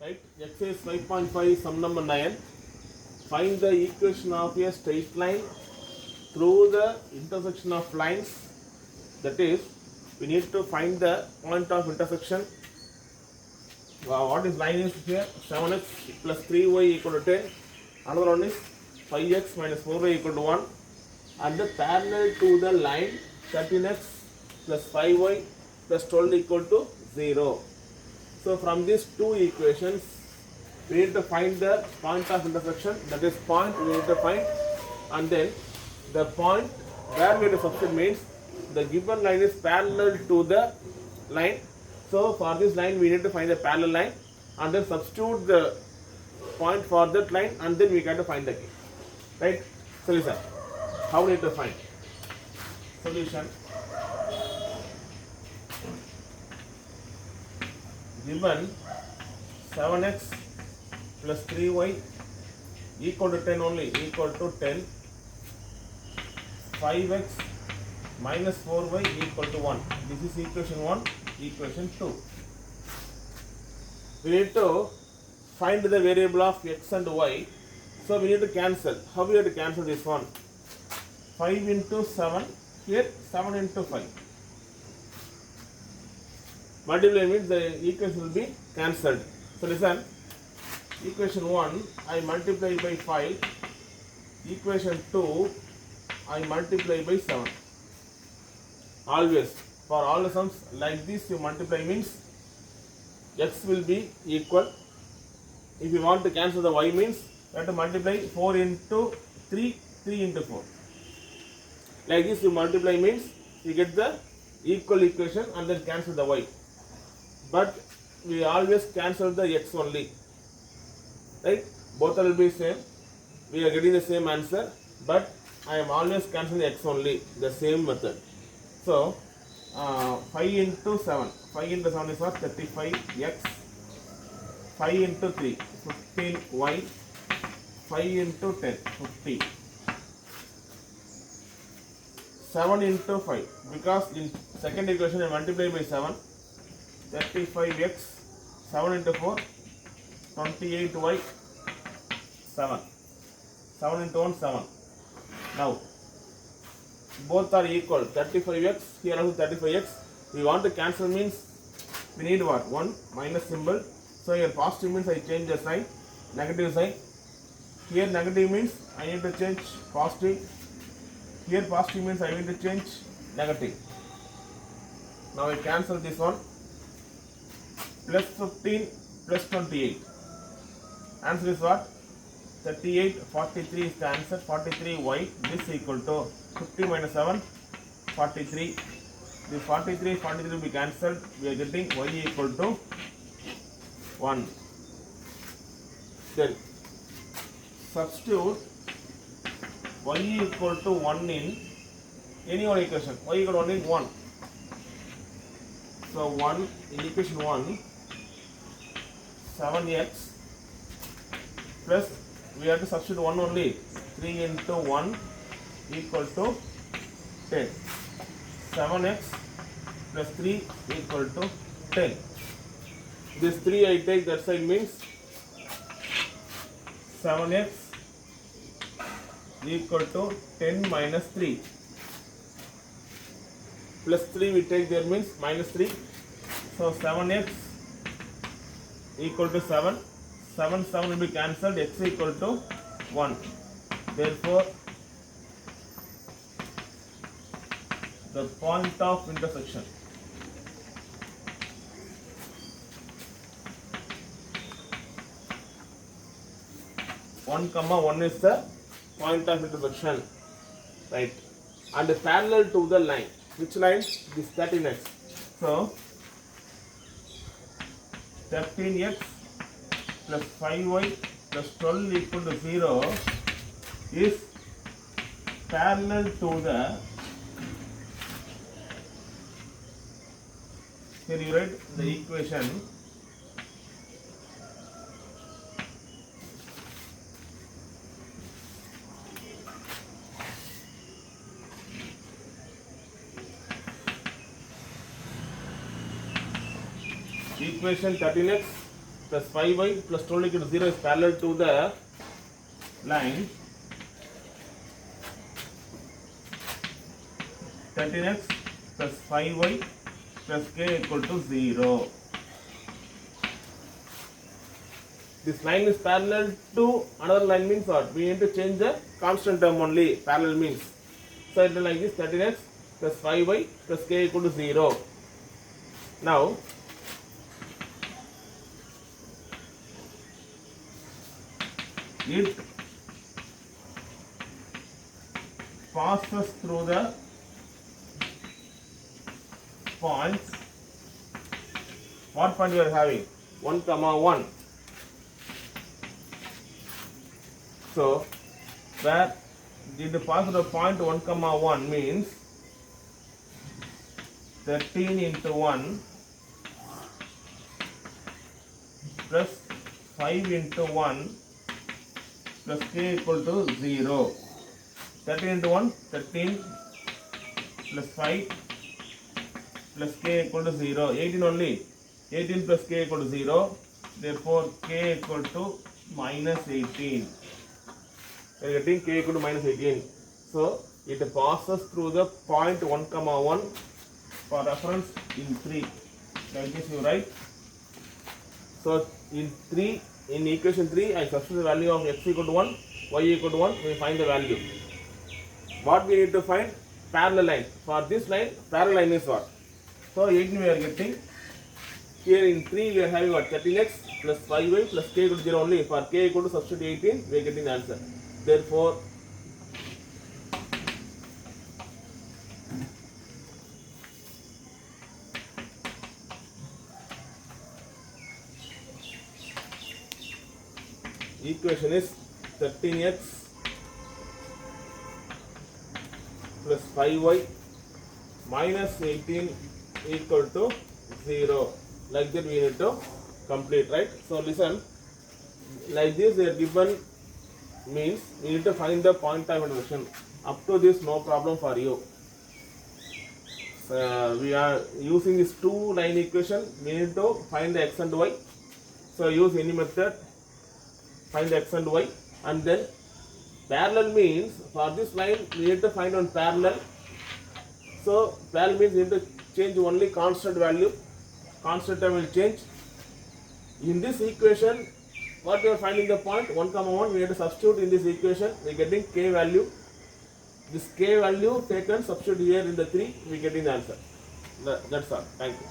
Right? Exercise 5.5, sum number 9. Find the equation of a straight line through the intersection of lines. That is, we need to find the point of intersection. What is line is here? 7x plus 3y equal to 10. Another one is 5x minus 4y equal to 1. And the parallel to the line 13x plus 5y plus 12 equal to 0. So from these two equations, we need to find the point of intersection. That is point we need to find, and then the point where we need to substitute means the given line is parallel to the line. So for this line we need to find the parallel line and then substitute the point for that line, and then we got to find the key. Right? Solution. How we need to find? Solution. Given 7x plus 3y equal to 10 only, equal to 10. 5x minus 4y equal to 1. This is equation 1, equation 2. We need to find the variable of x and y. So we need to cancel. How we have to cancel this one? 5 into 7, here 7 into 5. Multiply means the equation will be cancelled. So listen, equation 1 I multiply by 5, equation 2 I multiply by 7. Always, for all the sums like this you multiply means x will be equal. If you want to cancel the y means you have to multiply 4 into 3, 3 into 4. Like this you multiply means you get the equal equation and then cancel the y. But we always cancel the x only. Right? Both will be same. We are getting the same answer, but I am always cancelling the x only, the same method. So 5 into 7. 5 into 7 is what? 35x. 5 into 3, 15y. 5 into 10, 50. 7 into 5. Because in second equation I multiply by 7. 35x. 7 into 4, 28y. 7. 7 into 1, 7. Now, both are equal. 35x, here also 35x. We want to cancel means we need what? 1 minus symbol. So here positive means I change the sign, negative sign. Here negative means I need to change positive. Here positive means I need to change negative. Now I cancel this one. Plus 15 plus 28. Answer is what? 38, 43 is the answer. 43y. This equal to 50 minus 7, 43. This 43 will be cancelled. We are getting y equal to 1. Then substitute y equal to 1 in any one equation. Y equal to 1 in 1. So 1 in equation 1, 7x plus we have to substitute 1 only. 3 into 1 equal to 10. 7x plus 3 equal to 10. This 3 I take that side means 7x equal to 10 minus 3. Plus 3 we take there means minus 3. So 7x equal to 7. 7 will be cancelled. X equal to 1. Therefore, the point of intersection. One comma 1 is the point of intersection, right? And parallel to the line. Which line? This 13x. So 13x plus 5y plus 12 equal to 0 is parallel to the, here you write the equation equation 13x plus 5y plus 12 equal to 0 is parallel to the line 13x plus 5y plus k equal to 0. This line is parallel to another line means what? We need to change the constant term only. Parallel means. So it is like this 13x plus 5y plus k equal to 0. Now it passes through the points. What point we are having? 1, 1. So where it passes the point 1, 1 means 13 into 1 plus 5 into 1 plus k equal to 0. 13 into 1, 13 plus 5 plus k equal to 0. 18 only. 18 plus k equal to 0. Therefore, k equal to minus 18. We are getting k equal to minus 18. So, it passes through the point 1, 1 for reference in 3. Like this you write. So, in equation 3, I substitute the value of x equal to 1, y equal to 1, we find the value. What we need to find? Parallel line. For this line, parallel line is what? So 18 we are getting. Here in 3 we are having what? 13x plus 5y plus k equal to 0 only. For k equal to substitute 18, we are getting the answer. Therefore, equation is 13x plus 5y minus 18 equal to 0. Like that we need to complete, right? So listen, like this they are given means we need to find the point time intersection. Up to this no problem for you. We are using this two line equation. We need to find the x and y. So use any method, find the x and y, and then parallel means for this line we need to find one parallel. So parallel means we need to change only constant value. Constant term will change. In this equation, what we are finding the point 1, 1, we have to substitute in this equation. We are getting k value. This k value taken substitute here in the 3, we are getting the answer. That's all. Thank you.